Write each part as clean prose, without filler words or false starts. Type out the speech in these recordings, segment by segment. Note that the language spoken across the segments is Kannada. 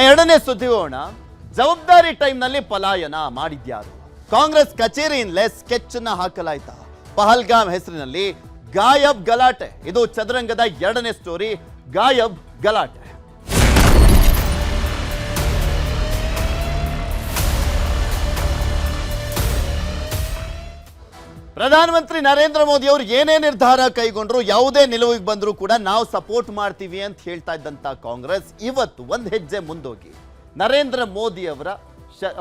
ಎರಡನೇ ಸುದ್ದಿ ಹೋಗೋಣ. ಜವಾಬ್ದಾರಿ ಟೈಮ್ನಲ್ಲಿ ಪಲಾಯನ ಮಾಡಿದ್ಯಾರು? ಕಾಂಗ್ರೆಸ್ ಕಚೇರಿಯಿಂದಲೇ ಸ್ಕೆಚ್ ಅನ್ನ ಹಾಕಲಾಯ್ತಾ? ಪಹಲ್ಗಾಮ್ ಹೆಸರಿನಲ್ಲಿ ಗಾಯಬ್ ಗಲಾಟೆ. ಇದು ಚದುರಂಗದ ಎರಡನೇ ಸ್ಟೋರಿ, ಗಾಯಬ್ ಗಲಾಟೆ. ಪ್ರಧಾನಮಂತ್ರಿ ನರೇಂದ್ರ ಮೋದಿ ಅವರು ಏನೇ ನಿರ್ಧಾರ ಕೈಗೊಂಡ್ರು, ಯಾವುದೇ ನಿಲುವಿಗೆ ಬಂದರೂ ಕೂಡ ನಾವು ಸಪೋರ್ಟ್ ಮಾಡ್ತೀವಿ ಅಂತ ಹೇಳ್ತಾ ಇದ್ದಂತ ಕಾಂಗ್ರೆಸ್ ಇವತ್ತು ಒಂದು ಹೆಜ್ಜೆ ಮುಂದೋಗಿ ನರೇಂದ್ರ ಮೋದಿ ಅವರ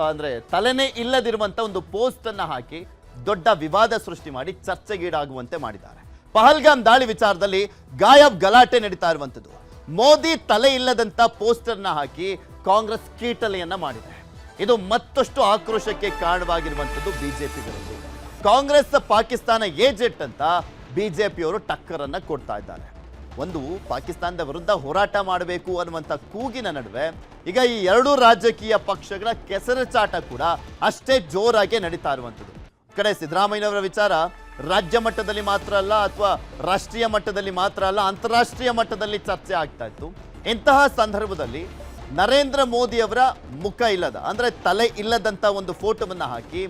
ಅಂದ್ರೆ ತಲೆನೇ ಇಲ್ಲದಿರುವಂತ ಒಂದು ಪೋಸ್ಟ್ ಅನ್ನ ಹಾಕಿ ದೊಡ್ಡ ವಿವಾದ ಸೃಷ್ಟಿ ಮಾಡಿ ಚರ್ಚೆಗೀಡಾಗುವಂತೆ ಮಾಡಿದ್ದಾರೆ. ಪಹಲ್ಗಾಮ್ ದಾಳಿ ವಿಚಾರದಲ್ಲಿ ಗಾಯಬ್ ಗಲಾಟೆ ನಡೀತಾ ಇರುವಂತದ್ದು. ಮೋದಿ ತಲೆ ಇಲ್ಲದಂತ ಪೋಸ್ಟರ್ನ ಹಾಕಿ ಕಾಂಗ್ರೆಸ್ ಕೀಟಲೆಯನ್ನ ಮಾಡಿದೆ. ಇದು ಮತ್ತಷ್ಟು ಆಕ್ರೋಶಕ್ಕೆ ಕಾರಣವಾಗಿರುವಂತದ್ದು ಬಿಜೆಪಿಗರಲ್ಲಿ. ಕಾಂಗ್ರೆಸ್ ಪಾಕಿಸ್ತಾನ ಏಜೆಂಟ್ ಅಂತ ಬಿಜೆಪಿಯವರು ಟಕ್ಕರನ್ನ ಕೊಡ್ತಾ ಇದ್ದಾರೆ. ಒಂದು ಪಾಕಿಸ್ತಾನದ ವಿರುದ್ಧ ಹೋರಾಟ ಮಾಡಬೇಕು ಅನ್ನುವಂಥ ಕೂಗಿನ ನಡುವೆ ಈಗ ಈ ಎರಡೂ ರಾಜಕೀಯ ಪಕ್ಷಗಳ ಕೆಸರಚಾಟ ಕೂಡ ಅಷ್ಟೇ ಜೋರಾಗಿ ನಡೀತಾ ಇರುವಂಥದ್ದು. ಕಡೆ ಸಿದ್ದರಾಮಯ್ಯನವರ ವಿಚಾರ ರಾಜ್ಯ ಮಟ್ಟದಲ್ಲಿ ಮಾತ್ರ ಅಲ್ಲ, ಅಥವಾ ರಾಷ್ಟ್ರೀಯ ಮಟ್ಟದಲ್ಲಿ ಮಾತ್ರ ಅಲ್ಲ, ಅಂತಾರಾಷ್ಟ್ರೀಯ ಮಟ್ಟದಲ್ಲಿ ಚರ್ಚೆ ಆಗ್ತಾ ಇತ್ತು. ಇಂತಹ ಸಂದರ್ಭದಲ್ಲಿ ನರೇಂದ್ರ ಮೋದಿ ಅವರ ಮುಖ ಇಲ್ಲದ, ಅಂದ್ರೆ ತಲೆ ಇಲ್ಲದಂತ ಒಂದು ಫೋಟೋವನ್ನ ಹಾಕಿ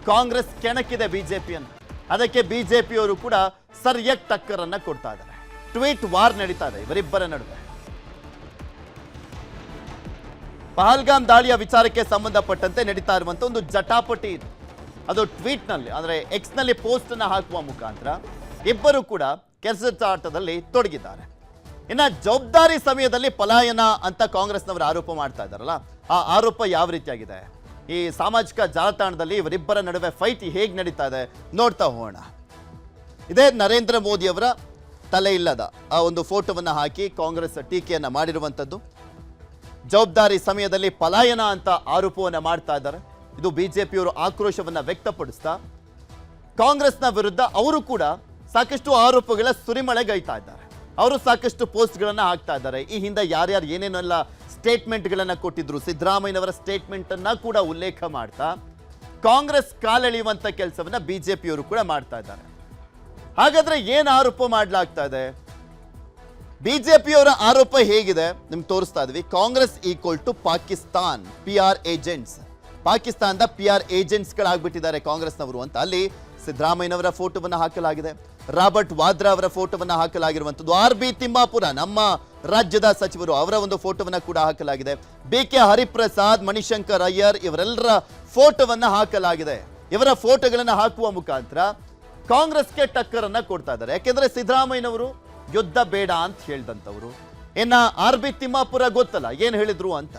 ಕಾಂಗ್ರೆಸ್ ಕೆಣಕಿದೆ ಬಿಜೆಪಿಯನ್ನು. ಅದಕ್ಕೆ ಬಿಜೆಪಿಯವರು ಕೂಡ ಸರಿಯಾಗಿ ಟಕ್ಕರನ್ನ ಕೊಡ್ತಾ ಇದ್ದಾರೆ. ಟ್ವೀಟ್ ವಾರ್ ನಡೀತಾ ಇದೆ ಇವರಿಬ್ಬರ ನಡುವೆ. ಪಹಲ್ಗಾಮ್ ದಾಳಿಯ ವಿಚಾರಕ್ಕೆ ಸಂಬಂಧಪಟ್ಟಂತೆ ನಡೀತಾ ಇರುವಂತ ಒಂದು ಜಟಾಪಟಿ ಇದೆ. ಅದು ಟ್ವೀಟ್ ನಲ್ಲಿ, ಅಂದ್ರೆ ಎಕ್ಸ್ ನಲ್ಲಿ ಪೋಸ್ಟ್ ಅನ್ನ ಹಾಕುವ ಮುಖಾಂತರ ಇಬ್ಬರು ಕೂಡ ಕೆಸರಾಟದಲ್ಲಿ ತೊಡಗಿದ್ದಾರೆ. ಇನ್ನ ಜವಾಬ್ದಾರಿ ಸಮಯದಲ್ಲಿ ಪಲಾಯನ ಅಂತ ಕಾಂಗ್ರೆಸ್ನವರು ಆರೋಪ ಮಾಡ್ತಾ ಇದ್ದಾರಲ್ಲ, ಆ ಆರೋಪ ಯಾವ ರೀತಿಯಾಗಿದೆ? ಈ ಸಾಮಾಜಿಕ ಜಾಲತಾಣದಲ್ಲಿ ಇವರಿಬ್ಬರ ನಡುವೆ ಫೈಟ್ ಹೇಗೆ ನಡೀತಾ ಇದೆ ನೋಡ್ತಾ ಹೋಗೋಣ. ಇದೇ ನರೇಂದ್ರ ಮೋದಿ ಅವರ ತಲೆ ಇಲ್ಲದ ಆ ಒಂದು ಫೋಟೋವನ್ನ ಹಾಕಿ ಕಾಂಗ್ರೆಸ್ ಟೀಕೆಯನ್ನ ಮಾಡಿರುವಂಥದ್ದು. ಜವಾಬ್ದಾರಿ ಸಮಯದಲ್ಲಿ ಪಲಾಯನ ಅಂತ ಆರೋಪವನ್ನ ಮಾಡ್ತಾ ಇದ್ದಾರೆ. ಇದು ಬಿಜೆಪಿಯವರು ಆಕ್ರೋಶವನ್ನ ವ್ಯಕ್ತಪಡಿಸ್ತಾ ಕಾಂಗ್ರೆಸ್ನ ವಿರುದ್ಧ ಅವರು ಕೂಡ ಸಾಕಷ್ಟು ಆರೋಪಗಳ ಸುರಿಮಳೆಗೈತಾ ಇದ್ದಾರೆ. ಅವರು ಸಾಕಷ್ಟು ಪೋಸ್ಟ್ಗಳನ್ನ ಹಾಕ್ತಾ ಇದ್ದಾರೆ. ಈ ಹಿಂದೆ ಯಾರ್ಯಾರು ಏನೇನೆಲ್ಲ ಸ್ಟೇಟ್ಮೆಂಟ್ಗಳನ್ನ ಕೊಟ್ಟಿದ್ರು, ಸಿದ್ದರಾಮಯ್ಯನವರ ಸ್ಟೇಟ್ಮೆಂಟ್ ಅನ್ನ ಕೂಡ ಉಲ್ಲೇಖ ಮಾಡ್ತಾ ಕಾಂಗ್ರೆಸ್ ಕಾಲೆಳೆಯುವಂತ ಕೆಲಸವನ್ನ ಬಿಜೆಪಿಯವರು ಕೂಡ ಮಾಡ್ತಾ ಇದ್ದಾರೆ. ಹಾಗಾದ್ರೆ ಏನು ಆರೋಪ ಮಾಡಲಾಗ್ತಾ ಇದೆ? ಬಿಜೆಪಿಯವರ ಆರೋಪ ಹೇಗಿದೆ ನಿಮ್ಗೆ ತೋರಿಸ್ತಾ ಇದ್ವಿ. Congress equal to Pakistan PR agents. ಪಾಕಿಸ್ತಾನದ PR ಏಜೆಂಟ್ಸ್ಗಳಾಗ್ಬಿಟ್ಟಿದ್ದಾರೆ ಕಾಂಗ್ರೆಸ್ನವರು ಅಂತ ಅಲ್ಲಿ ಸಿದ್ದರಾಮಯ್ಯನವರ ಫೋಟೋವನ್ನ ಹಾಕಲಾಗಿದೆ. ರಾಬರ್ಟ್ ವಾದ್ರಾ ಅವರ ಫೋಟೋವನ್ನ ಹಾಕಲಾಗಿರುವಂಥದ್ದು. RB ತಿಮ್ಮಾಪುರ ನಮ್ಮ ರಾಜ್ಯದ ಸಚಿವರು, ಅವರ ಒಂದು ಫೋಟೋವನ್ನ ಕೂಡ ಹಾಕಲಾಗಿದೆ. BK ಹರಿಪ್ರಸಾದ್, ಮಣಿಶಂಕರ್ ಅಯ್ಯರ್ ಇವರೆಲ್ಲರ ಫೋಟೋವನ್ನ ಹಾಕಲಾಗಿದೆ. ಇವರ ಫೋಟೋಗಳನ್ನ ಹಾಕುವ ಮುಖಾಂತರ ಕಾಂಗ್ರೆಸ್ಗೆ ಟಕ್ಕರನ್ನ ಕೊಡ್ತಾ ಇದ್ದಾರೆ. ಯಾಕೆಂದ್ರೆ ಸಿದ್ದರಾಮಯ್ಯನವರು ಯುದ್ಧ ಬೇಡ ಅಂತ ಹೇಳಿದಂಥವ್ರು. ಇನ್ನ RB ತಿಮ್ಮಾಪುರ ಗೊತ್ತಲ್ಲ ಏನ್ ಹೇಳಿದ್ರು ಅಂತ.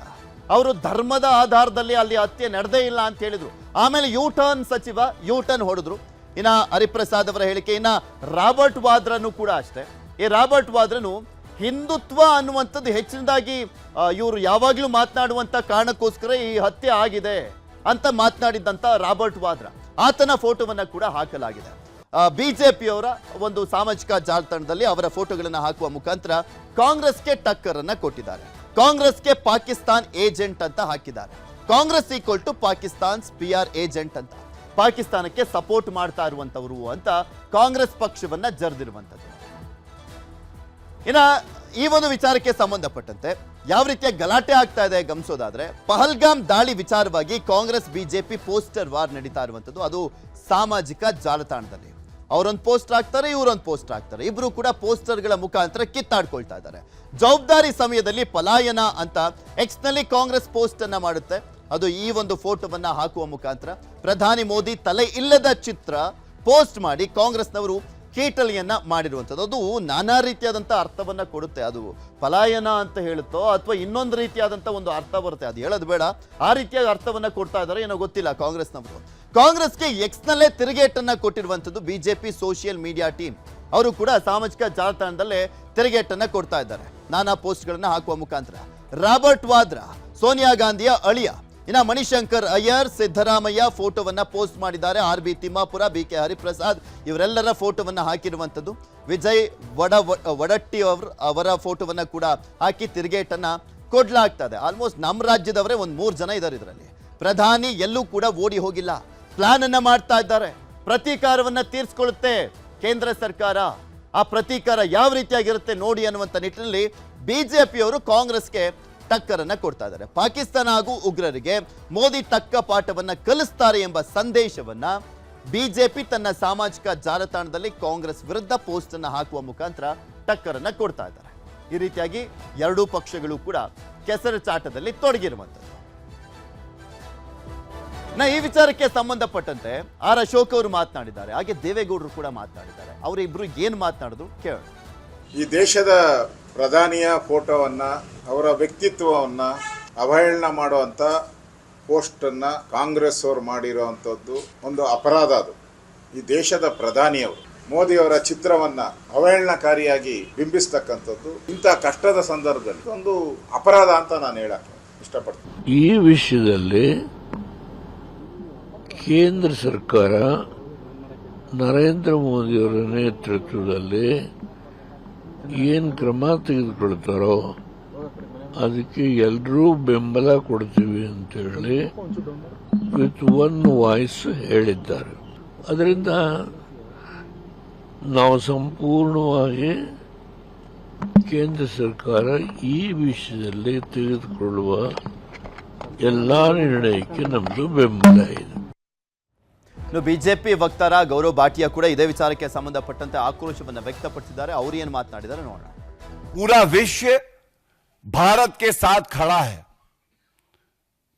ಅವರು ಧರ್ಮದ ಆಧಾರದಲ್ಲಿ ಅಲ್ಲಿ ಹತ್ಯೆ ನಡೆದೇ ಇಲ್ಲ ಅಂತ ಹೇಳಿದ್ರು. ಆಮೇಲೆ ಯೂಟರ್ನ್ ಸಚಿವ ಯೂಟರ್ನ್ ಹೊಡೆದ್ರು. ಇನ್ನ ಹರಿಪ್ರಸಾದ್ ಅವರ ಹೇಳಿಕೆ. ಇನ್ನ ರಾಬರ್ಟ್ ವಾದ್ರನು ಕೂಡ ಅಷ್ಟೇ. ಈ ರಾಬರ್ಟ್ ವಾದ್ರನು ಹಿಂದುತ್ವ ಅನ್ನುವಂಥದ್ದು ಹೆಚ್ಚಿನದಾಗಿ ಇವರು ಯಾವಾಗಲೂ ಮಾತನಾಡುವಂತ ಕಾರಣಕ್ಕೋಸ್ಕರ ಈ ಹತ್ಯೆ ಆಗಿದೆ ಅಂತ ಮಾತನಾಡಿದ್ದಂತ ರಾಬರ್ಟ್ ವಾದ್ರಾ, ಆತನ ಫೋಟೋವನ್ನ ಕೂಡ ಹಾಕಲಾಗಿದೆ. ಬಿಜೆಪಿಯವರ ಒಂದು ಸಾಮಾಜಿಕ ಜಾಲತಾಣದಲ್ಲಿ ಅವರ ಫೋಟೋಗಳನ್ನು ಹಾಕುವ ಮುಖಾಂತರ ಕಾಂಗ್ರೆಸ್ಗೆ ಟಕ್ಕರನ್ನ ಕೊಟ್ಟಿದ್ದಾರೆ. ಕಾಂಗ್ರೆಸ್ಗೆ ಪಾಕಿಸ್ತಾನ್ ಏಜೆಂಟ್ ಅಂತ ಹಾಕಿದ್ದಾರೆ. Congress equal to Pakistan's PR agent ಅಂತ, ಪಾಕಿಸ್ತಾನಕ್ಕೆ ಸಪೋರ್ಟ್ ಮಾಡ್ತಾ ಇರುವಂತವರು ಅಂತ ಕಾಂಗ್ರೆಸ್ ಪಕ್ಷವನ್ನ ಜರ್ದಿರುವಂತದ್ದು. ಇನ್ನ ಈ ಒಂದು ವಿಚಾರಕ್ಕೆ ಸಂಬಂಧಪಟ್ಟಂತೆ ಯಾವ ರೀತಿಯ ಗಲಾಟೆ ಆಗ್ತಾ ಇದೆ ಗಮನಿಸೋದಾದ್ರೆ, ಪಹಲ್ಗಾಮ್ ದಾಳಿ ವಿಚಾರವಾಗಿ ಕಾಂಗ್ರೆಸ್ ಬಿಜೆಪಿ ಪೋಸ್ಟರ್ ವಾರ್ ನಡೀತಾ ಇರುವಂತದ್ದು. ಅದು ಸಾಮಾಜಿಕ ಜಾಲತಾಣದಲ್ಲಿ ಅವರೊಂದು ಪೋಸ್ಟ್ ಹಾಕ್ತಾರೆ, ಇವರೊಂದು ಪೋಸ್ಟ್ ಹಾಕ್ತಾರೆ. ಇಬ್ರು ಕೂಡ ಪೋಸ್ಟರ್ಗಳ ಮುಖಾಂತರ ಕಿತ್ತಾಡ್ಕೊಳ್ತಾ ಇದ್ದಾರೆ. ಜವಾಬ್ದಾರಿ ಸಮಯದಲ್ಲಿ ಪಲಾಯನ ಅಂತ ಎಕ್ಸ್ ನಲ್ಲಿ ಕಾಂಗ್ರೆಸ್ ಪೋಸ್ಟ್ ಅನ್ನ ಮಾಡುತ್ತೆ. ಅದು ಈ ಒಂದು ಫೋಟೋವನ್ನ ಹಾಕುವ ಮುಖಾಂತರ ಪ್ರಧಾನಿ ಮೋದಿ ತಲೆ ಇಲ್ಲದ ಚಿತ್ರ ಪೋಸ್ಟ್ ಮಾಡಿ ಕಾಂಗ್ರೆಸ್ನವರು ಕೀಟಲಿಯನ್ನ ಮಾಡಿರುವಂಥದ್ದು. ಅದು ನಾನಾ ರೀತಿಯಾದಂಥ ಅರ್ಥವನ್ನ ಕೊಡುತ್ತೆ. ಅದು ಪಲಾಯನ ಅಂತ ಹೇಳುತ್ತೋ ಅಥವಾ ಇನ್ನೊಂದು ರೀತಿಯಾದಂಥ ಒಂದು ಅರ್ಥ ಬರುತ್ತೆ, ಅದು ಹೇಳೋದು ಬೇಡ. ಆ ರೀತಿಯಾದ ಅರ್ಥವನ್ನ ಕೊಡ್ತಾ ಇದ್ದಾರೆ ಏನೋ ಗೊತ್ತಿಲ್ಲ ಕಾಂಗ್ರೆಸ್ನವರು. ಕಾಂಗ್ರೆಸ್ಗೆ ಎಕ್ಸ್ ನಲ್ಲೇ ತಿರುಗೇಟನ್ನ ಕೊಟ್ಟಿರುವಂಥದ್ದು ಬಿಜೆಪಿ ಸೋಷಿಯಲ್ ಮೀಡಿಯಾ ಟೀಮ್. ಅವರು ಕೂಡ ಸಾಮಾಜಿಕ ಜಾಲತಾಣದಲ್ಲೇ ತಿರುಗೇಟನ್ನ ಕೊಡ್ತಾ ಇದ್ದಾರೆ ನಾನಾ ಪೋಸ್ಟ್ಗಳನ್ನ ಹಾಕುವ ಮುಖಾಂತರ. ರಾಬರ್ಟ್ ವಾದ್ರಾ ಸೋನಿಯಾ ಗಾಂಧಿಯ ಅಳಿಯ. ಇನ್ನ ಮಣಿಶಂಕರ್ ಅಯ್ಯರ್, ಸಿದ್ದರಾಮಯ್ಯ ಫೋಟೋವನ್ನ ಪೋಸ್ಟ್ ಮಾಡಿದ್ದಾರೆ. RB ತಿಮ್ಮಾಪುರ, BK ಹರಿಪ್ರಸಾದ್ ಇವರೆಲ್ಲರ ಫೋಟೋವನ್ನ ಹಾಕಿರುವಂಥದ್ದು. ವಿಜಯ್ ವಡಟ್ಟಿ ಅವರ ಫೋಟೋವನ್ನ ಕೂಡ ಹಾಕಿ ತಿರುಗೇಟನ್ನ ಕೊಡ್ಲಾಗ್ತದೆ. ಆಲ್ಮೋಸ್ಟ್ ನಮ್ಮ ರಾಜ್ಯದವರೇ ಒಂದು 3 ಜನ ಇದ್ದಾರೆ ಇದರಲ್ಲಿ. ಪ್ರಧಾನಿ ಎಲ್ಲೂ ಕೂಡ ಓಡಿ ಹೋಗಿಲ್ಲ, ಪ್ಲಾನ್ ಅನ್ನ ಮಾಡ್ತಾ ಇದ್ದಾರೆ. ಪ್ರತೀಕಾರವನ್ನ ತೀರಿಸಿಕೊಳ್ಳುತ್ತೆ ಕೇಂದ್ರ ಸರ್ಕಾರ. ಆ ಪ್ರತೀಕಾರ ಯಾವ ರೀತಿಯಾಗಿರುತ್ತೆ ನೋಡಿ ಅನ್ನುವಂಥ ನಿಟ್ಟಿನಲ್ಲಿ ಬಿಜೆಪಿಯವರು ಕಾಂಗ್ರೆಸ್ಗೆ ಟಕ್ಕರನ್ನ ಕೊಡ್ತಾ ಇದ್ದಾರೆ. ಪಾಕಿಸ್ತಾನ ಹಾಗೂ ಉಗ್ರರಿಗೆ ಮೋದಿ ತಕ್ಕ ಪಾಠವನ್ನ ಕಲಿಸ್ತಾರೆ ಎಂಬ ಸಂದೇಶವನ್ನ ಬಿಜೆಪಿ ತನ್ನ ಸಾಮಾಜಿಕ ಜಾಲತಾಣದಲ್ಲಿ ಕಾಂಗ್ರೆಸ್ ವಿರುದ್ಧ ಪೋಸ್ಟ್ ಅನ್ನು ಹಾಕುವ ಮುಖಾಂತರ ಟಕ್ಕರನ್ನ ಕೊಡ್ತಾ ಇದ್ದಾರೆ. ಈ ರೀತಿಯಾಗಿ ಎರಡೂ ಪಕ್ಷಗಳು ಕೂಡ ಕೆಸರುಚಾಟದಲ್ಲಿ ತೊಡಗಿರುವಂಥದ್ದು. ಈ ವಿಚಾರಕ್ಕೆ ಸಂಬಂಧಪಟ್ಟಂತೆ ಆರ್ ಅಶೋಕ್ ಅವರು ಮಾತನಾಡಿದ್ದಾರೆ, ಹಾಗೆ ದೇವೇಗೌಡರು ಕೂಡ ಮಾತನಾಡಿದ್ದಾರೆ. ಅವರಿಬ್ರು ಏನು ಮಾತನಾಡಿದ್ರು ಕೇಳೋಣ. ಈ ದೇಶದ ಪ್ರಧಾನಿಯ ಫೋಟೋವನ್ನ, ಅವರ ವ್ಯಕ್ತಿತ್ವವನ್ನ ಅವಹೇಳನ ಮಾಡುವಂತ ಪೋಸ್ಟ್ ಅನ್ನ ಕಾಂಗ್ರೆಸ್ ಅವರು ಮಾಡಿರುವಂತದ್ದು ಒಂದು ಅಪರಾಧ. ಅದು ಈ ದೇಶದ ಪ್ರಧಾನಿಯವರು ಮೋದಿ ಅವರ ಚಿತ್ರವನ್ನ ಅವಹೇಳನಕಾರಿಯಾಗಿ ಬಿಂಬಿಸ್ತಕ್ಕಂಥದ್ದು ಇಂತಹ ಕಷ್ಟದ ಸಂದರ್ಭದಲ್ಲಿ ಒಂದು ಅಪರಾಧ ಅಂತ ನಾನು ಹೇಳಕ್ಕೆ ಇಷ್ಟಪಡ್ತೀನಿ. ಈ ವಿಷಯದಲ್ಲಿ ಕೇಂದ್ರ ಸರ್ಕಾರ ನರೇಂದ್ರ ಮೋದಿಯವರ ನೇತೃತ್ವದಲ್ಲಿ ಏನು ಕ್ರಮ ತೆಗೆದುಕೊಳ್ತಾರೋ ಅದಕ್ಕೆ ಎಲ್ಲರೂ ಬೆಂಬಲ ಕೊಡ್ತೀವಿ ಅಂತೇಳಿ ವಿತ್ ಒನ್ ವಾಯ್ಸ್ ಹೇಳಿದ್ದಾರೆ. ಅದರಿಂದ ನಾವು ಸಂಪೂರ್ಣವಾಗಿ ಕೇಂದ್ರ ಸರ್ಕಾರ ಈ ವಿಷಯದಲ್ಲಿ ತೆಗೆದುಕೊಳ್ಳುವ ಎಲ್ಲ ನಿರ್ಣಯಕ್ಕೆ ನಮ್ಮದು ಬೆಂಬಲ ಇದೆ. ಬಿಜೆಪಿ ವಕ್ತಾರ ಗೌರವ್ ಭಾಟಿಯಾ ಕೂಡ ಇದೇ ವಿಚಾರಕ್ಕೆ ಸಂಬಂಧಪಟ್ಟಂತೆ ಆಕ್ರೋಶವನ್ನು ವ್ಯಕ್ತಪಡಿಸಿದ್ದಾರೆ. ಅವರು ಏನು ಮಾತನಾಡಿದ್ದಾರೆ ನೋಡೋಣ. पूरा विश्व भारत के साथ खड़ा है.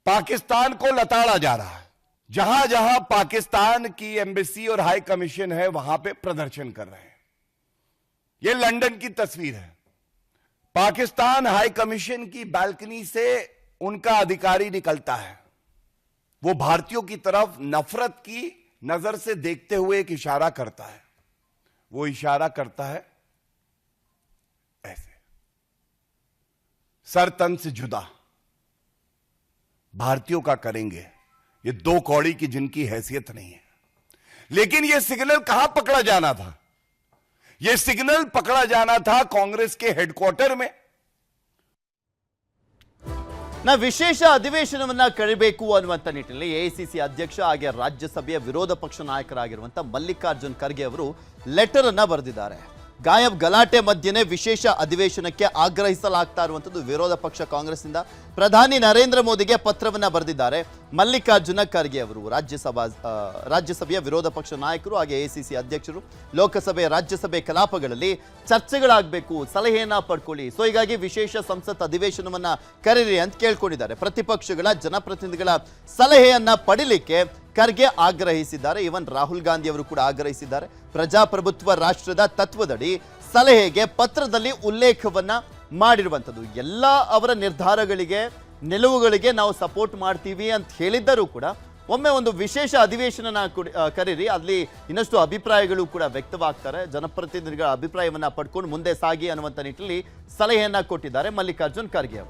पाकिस्तान को लताड़ा जा रहा है. जहां जहां पाकिस्तान की एम्बेसी और हाई कमीशन है वहां पे प्रदर्शन कर रहे हैं. ये लंदन की तस्वीर है. पाकिस्तान हाई कमीशन की बालकनी से उनका अधिकारी निकलता है. वो भारतीयों की तरफ नफरत की नजर से देखते हुए एक इशारा करता है. वो इशारा करता है ऐसे, सर तन से जुदा भारतीयों का करेंगे. ये दो कौड़ी की जिनकी हैसियत नहीं है. लेकिन ये सिग्नल कहां पकड़ा जाना था? ये सिग्नल पकड़ा जाना था कांग्रेस के हेडक्वार्टर में. ವಿಶೇಷ ಅಧಿವೇಶನವನ್ನ ಕರೆಯಬೇಕು ಅನ್ನುವಂಥ ನಿಟ್ಟಿನಲ್ಲಿ ಎಐಸಿಸಿ ಅಧ್ಯಕ್ಷ ಹಾಗೆ ರಾಜ್ಯಸಭೆಯ ವಿರೋಧ ಪಕ್ಷ ನಾಯಕರಾಗಿರುವಂಥ ಮಲ್ಲಿಕಾರ್ಜುನ್ ಖರ್ಗೆ ಅವರು ಲೆಟರ್ ಅನ್ನ ಬರೆದಿದ್ದಾರೆ. ಗಲಾಟೆ ಮಧ್ಯೆನೇ ವಿಶೇಷ ಅಧಿವೇಶನಕ್ಕೆ ಆಗ್ರಹಿಸಲಾಗ್ತಾ ಇರುವಂಥದ್ದು ವಿರೋಧ ಪಕ್ಷ ಕಾಂಗ್ರೆಸ್ನಿಂದ ಪ್ರಧಾನಿ ನರೇಂದ್ರ ಮೋದಿಗೆ ಪತ್ರವನ್ನ ಬರೆದಿದ್ದಾರೆ ಮಲ್ಲಿಕಾರ್ಜುನ ಖರ್ಗೆ ಅವರು. ರಾಜ್ಯಸಭೆಯ ವಿರೋಧ ಪಕ್ಷ ನಾಯಕರು ಹಾಗೆ ಎಐಸಿಸಿ ಅಧ್ಯಕ್ಷರು. ಲೋಕಸಭೆ ರಾಜ್ಯಸಭೆ ಕಲಾಪಗಳಲ್ಲಿ ಚರ್ಚೆಗಳಾಗಬೇಕು, ಸಲಹೆಯನ್ನ ಪಡ್ಕೊಳ್ಳಿ. ಸೊ ಹೀಗಾಗಿ ವಿಶೇಷ ಸಂಸತ್ ಅಧಿವೇಶನವನ್ನ ಕರೀರಿ ಅಂತ ಕೇಳ್ಕೊಂಡಿದ್ದಾರೆ. ಪ್ರತಿಪಕ್ಷಗಳ ಜನಪ್ರತಿನಿಧಿಗಳ ಸಲಹೆಯನ್ನ ಪಡಿಲಿಕ್ಕೆ ಖರ್ಗೆ ಆಗ್ರಹಿಸಿದ್ದಾರೆ. ಇವನ್ ರಾಹುಲ್ ಗಾಂಧಿ ಅವರು ಕೂಡ ಆಗ್ರಹಿಸಿದ್ದಾರೆ. ಪ್ರಜಾಪ್ರಭುತ್ವ ರಾಷ್ಟ್ರದ ತತ್ವದಡಿ ಸಲಹೆಗೆ ಪತ್ರದಲ್ಲಿ ಉಲ್ಲೇಖವನ್ನ ಮಾಡಿರುವಂಥದ್ದು. ಎಲ್ಲ ಅವರ ನಿರ್ಧಾರಗಳಿಗೆ ನಿಲುವುಗಳಿಗೆ ನಾವು ಸಪೋರ್ಟ್ ಮಾಡ್ತೀವಿ ಅಂತ ಹೇಳಿದ್ದರೂ ಕೂಡ ಒಮ್ಮೆ ಒಂದು ವಿಶೇಷ ಅಧಿವೇಶನ ಕರೀರಿ, ಅಲ್ಲಿ ಇನ್ನಷ್ಟು ಅಭಿಪ್ರಾಯಗಳು ಕೂಡ ವ್ಯಕ್ತವಾಗ್ತಾರೆ. ಜನಪ್ರತಿನಿಧಿಗಳ ಅಭಿಪ್ರಾಯವನ್ನ ಪಡ್ಕೊಂಡು ಮುಂದೆ ಸಾಗಿ ಅನ್ನುವಂಥ ನಿಟ್ಟಿನಲ್ಲಿ ಸಲಹೆಯನ್ನ ಕೊಟ್ಟಿದ್ದಾರೆ ಮಲ್ಲಿಕಾರ್ಜುನ್ ಖರ್ಗೆ ಅವರು.